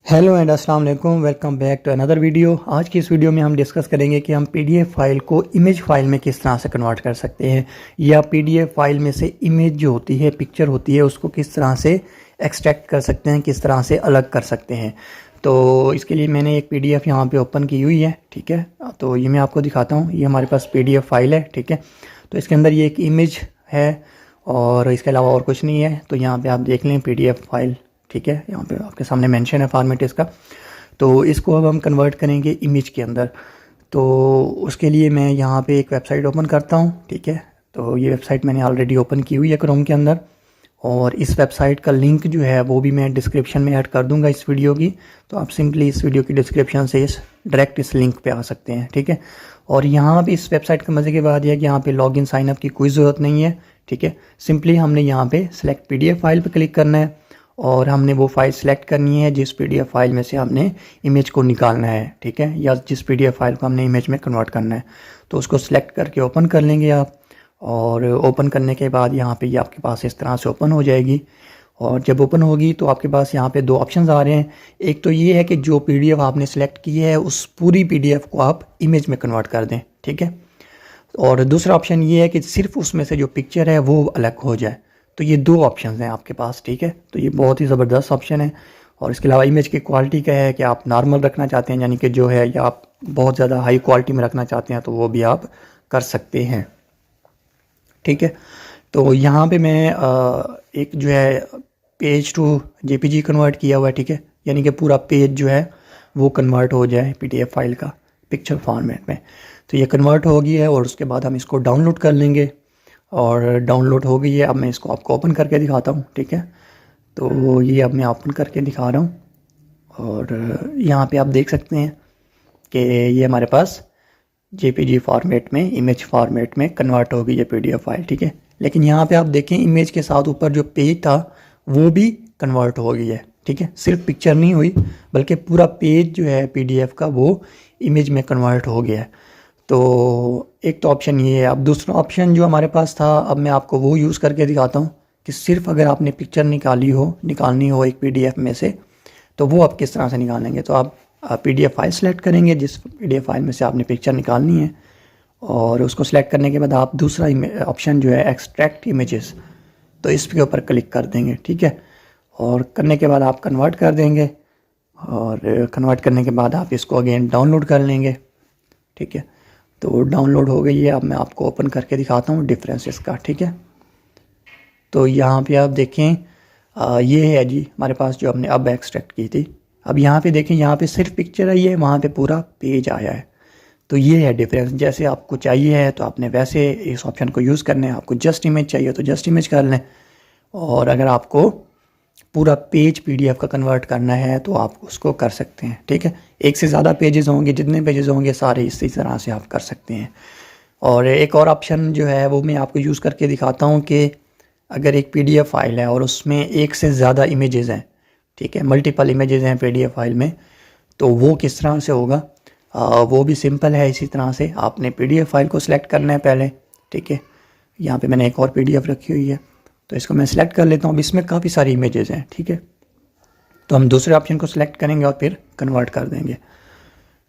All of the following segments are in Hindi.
हेलो एंड अस्सलाम वालेकुम, welcome back to another video. आज की इस वीडियो में हम डिस्कस करेंगे कि हम पीडीएफ फाइल को इमेज फाइल में किस तरह से कन्वर्ट कर सकते हैं, या पीडीएफ फाइल में से इमेज जो होती है, पिक्चर होती है, उसको किस तरह से एक्सट्रैक्ट कर सकते हैं, किस तरह से अलग कर सकते हैं। तो इसके लिए मैंने एक पीडीएफ यहाँ पे ओपन की हुई है, ठीक है। तो ये मैं आपको दिखाता हूँ। ये हमारे पास पीडीएफ फाइल है, ठीक है। तो इसके अंदर ये एक इमेज है और इसके अलावा और कुछ नहीं है। तो यहाँ पे आप देख लें पीडीएफ फाइल, ठीक है। यहाँ पे आपके सामने मेंशन है फॉर्मेट इसका। तो इसको अब हम कन्वर्ट करेंगे इमेज के अंदर। तो उसके लिए मैं यहाँ पे एक वेबसाइट ओपन करता हूँ, ठीक है। तो ये वेबसाइट मैंने ऑलरेडी ओपन की हुई है क्रोम के अंदर, और इस वेबसाइट का लिंक जो है वो भी मैं डिस्क्रिप्शन में ऐड कर दूंगा इस वीडियो की। तो आप सिंपली इस वीडियो की डिस्क्रिप्शन से डायरेक्ट इस लिंक पे आ सकते हैं, ठीक है। और यहाँ पे इस वेबसाइट का मज़े की बात यह है कि यहाँ पे लॉगिन साइन अप की कोई ज़रूरत नहीं है, ठीक है। सिंपली हमने यहाँ पे सेलेक्ट पीडीएफ फाइल पे क्लिक करना है और हमने वो फाइल सेलेक्ट करनी है जिस पीडीएफ फाइल में से हमने इमेज को निकालना है, ठीक है, या जिस पीडीएफ फाइल को हमने इमेज में कन्वर्ट करना है। तो उसको सिलेक्ट करके ओपन कर लेंगे आप, और ओपन करने के बाद यहाँ पे ये आपके पास इस तरह से ओपन हो जाएगी। और जब ओपन होगी तो आपके पास यहाँ पे दो ऑप्शंस आ रहे हैं। एक तो ये है कि जो पीडीएफ आपने सेलेक्ट की है उस पूरी पीडीएफ को आप इमेज में कन्वर्ट कर दें, ठीक है। और दूसरा ऑप्शन ये है कि सिर्फ उसमें से जो पिक्चर है वो अलग हो जाए। तो ये दो ऑप्शन हैं आपके पास, ठीक है। तो ये बहुत ही ज़बरदस्त ऑप्शन है। और इसके अलावा इमेज की क्वालिटी क्या है कि आप नॉर्मल रखना चाहते हैं, यानी कि जो है, या आप बहुत ज़्यादा हाई क्वालिटी में रखना चाहते हैं तो वो भी आप कर सकते हैं, ठीक है। तो यहाँ पे मैं एक जो है पेज टू जेपीजी कन्वर्ट किया हुआ है, ठीक है। यानी कि पूरा पेज जो है वो कन्वर्ट हो जाए पीडीएफ फाइल का पिक्चर फॉर्मेट में। तो ये कन्वर्ट हो गई है और उसके बाद हम इसको डाउनलोड कर लेंगे। और डाउनलोड हो गई है। अब मैं इसको आपको ओपन करके दिखाता हूँ, ठीक है। तो ये अब मैं ओपन करके दिखा रहा हूँ, और यहाँ पे आप देख सकते हैं कि ये हमारे पास जेपीजी फॉर्मेट में, इमेज फॉर्मेट में कन्वर्ट हो गई है पीडीएफ फाइल, ठीक है। लेकिन यहाँ पे आप देखें इमेज के साथ ऊपर जो पेज था वो भी कन्वर्ट हो गई है, ठीक है। सिर्फ पिक्चर नहीं हुई बल्कि पूरा पेज जो है पीडीएफ का वो इमेज में कन्वर्ट हो गया है। तो एक तो ऑप्शन ये है। अब दूसरा ऑप्शन जो हमारे पास था, अब मैं आपको वो यूज़ करके दिखाता हूँ कि सिर्फ अगर आपने पिक्चर निकालनी हो एक पीडीएफ में से, तो वो आप किस तरह से निकालेंगे। तो आप पीडीएफ फाइल सेलेक्ट करेंगे जिस पीडीएफ फाइल में से आपने पिक्चर निकालनी है, और उसको सेलेक्ट करने के बाद आप दूसरा ऑप्शन जो है एक्सट्रैक्ट इमेजेस, तो इसके ऊपर क्लिक कर देंगे, ठीक है। और करने के बाद आप कन्वर्ट कर देंगे, और कन्वर्ट करने के बाद आप इसको अगेन डाउनलोड कर लेंगे, ठीक है। तो डाउनलोड हो गई है। अब मैं आपको ओपन करके दिखाता हूँ डिफरेंसेस का, ठीक है। तो यहाँ पे आप देखें ये है जी हमारे पास जो हमने अब एक्सट्रैक्ट की थी। अब यहाँ पे देखें, यहाँ पे सिर्फ पिक्चर आई है, वहाँ पे पूरा पेज आया है। तो ये है डिफरेंस। जैसे आपको चाहिए है तो आपने वैसे इस ऑप्शन को यूज़ करना है। आपको जस्ट इमेज चाहिए तो जस्ट इमेज कर लें, और अगर आपको पूरा पेज पीडीएफ का कन्वर्ट करना है तो आप उसको कर सकते हैं, ठीक है। एक से ज़्यादा पेजेस होंगे, जितने पेजेस होंगे सारे इसी तरह से आप कर सकते हैं। और एक और ऑप्शन जो है वो मैं आपको यूज़ करके दिखाता हूँ कि अगर एक पीडीएफ फाइल है और उसमें एक से ज़्यादा इमेजेस हैं, ठीक है, मल्टीपल इमेजेस हैं पीडीएफ फाइल में, तो वो किस तरह से होगा। वो भी सिंपल है। इसी तरह से आपने पीडीएफ फाइल को सिलेक्ट करना है पहले, ठीक है। यहाँ पे मैंने एक और पीडीएफ रखी हुई है, तो इसको मैं सिलेक्ट कर लेता हूँ। अब इसमें काफ़ी सारी इमेजेस हैं, ठीक है। तो हम दूसरे ऑप्शन को सिलेक्ट करेंगे और फिर कन्वर्ट कर देंगे।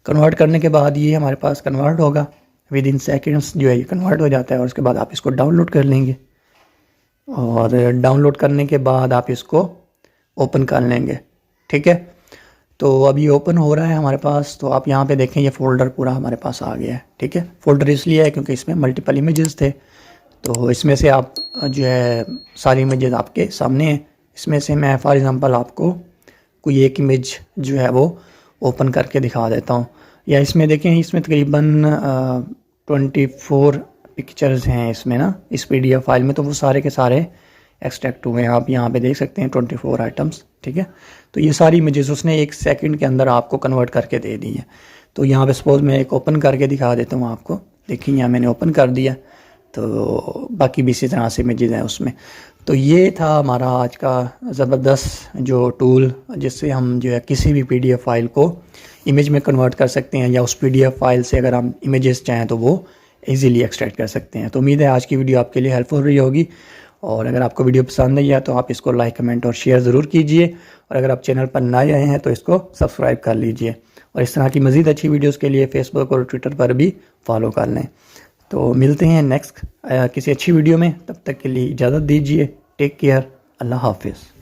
कन्वर्ट करने के बाद ये हमारे पास कन्वर्ट होगा, विद इन सेकेंड्स जो है ये कन्वर्ट हो जाता है। और उसके बाद आप इसको डाउनलोड कर लेंगे, और डाउनलोड करने के बाद आप इसको ओपन कर लेंगे, ठीक है। तो अभी ओपन हो रहा है हमारे पास। तो आप यहाँ पे देखें ये फ़ोल्डर पूरा हमारे पास आ गया है, ठीक है। फ़ोल्डर इसलिए है क्योंकि इसमें मल्टीपल इमेजेस थे। तो इसमें से आप जो है सारी इमेजेस आपके सामने हैं। इसमें से मैं फॉर एग्ज़ाम्पल आपको कोई एक इमेज जो है वो ओपन करके दिखा देता हूँ। या इसमें देखें, इसमें तकरीबन 24 पिक्चर्स हैं इसमें ना, इस पीडीएफ फाइल में। तो वो सारे के सारे एक्सट्रैक्ट हुए हैं। आप यहाँ पे देख सकते हैं 24 आइटम्स, ठीक है। तो ये सारी इमेजेस उसने 1 सेकंड के अंदर आपको कन्वर्ट करके दे दी है। तो यहाँ पे सपोज मैं एक ओपन करके दिखा देता हूँ आपको। देखिए यहाँ मैंने ओपन कर दिया, तो बाकी भी इसी तरह से इमेजेस हैं उसमें। तो ये था हमारा आज का ज़बरदस्त जो टूल, जिससे हम जो है किसी भी पीडीएफ फाइल को इमेज में कन्वर्ट कर सकते हैं, या उस पीडीएफ फाइल से अगर हम इमेजेस चाहें तो वो इजीली एक्सट्रैक्ट कर सकते हैं। तो उम्मीद है आज की वीडियो आपके लिए हेल्पफुल रही होगी। और अगर आपको वीडियो पसंद आई है तो आप इसको लाइक, कमेंट और शेयर ज़रूर कीजिए। और अगर आप चैनल पर नए आए हैं तो इसको सब्सक्राइब कर लीजिए। और इस तरह की मज़ीद अच्छी वीडियोज़ के लिए फेसबुक और ट्विटर पर भी फॉलो कर लें। तो मिलते हैं नेक्स्ट किसी अच्छी वीडियो में, तब तक के लिए इजाज़त दीजिए। टेक केयर, अल्लाह हाफिज़।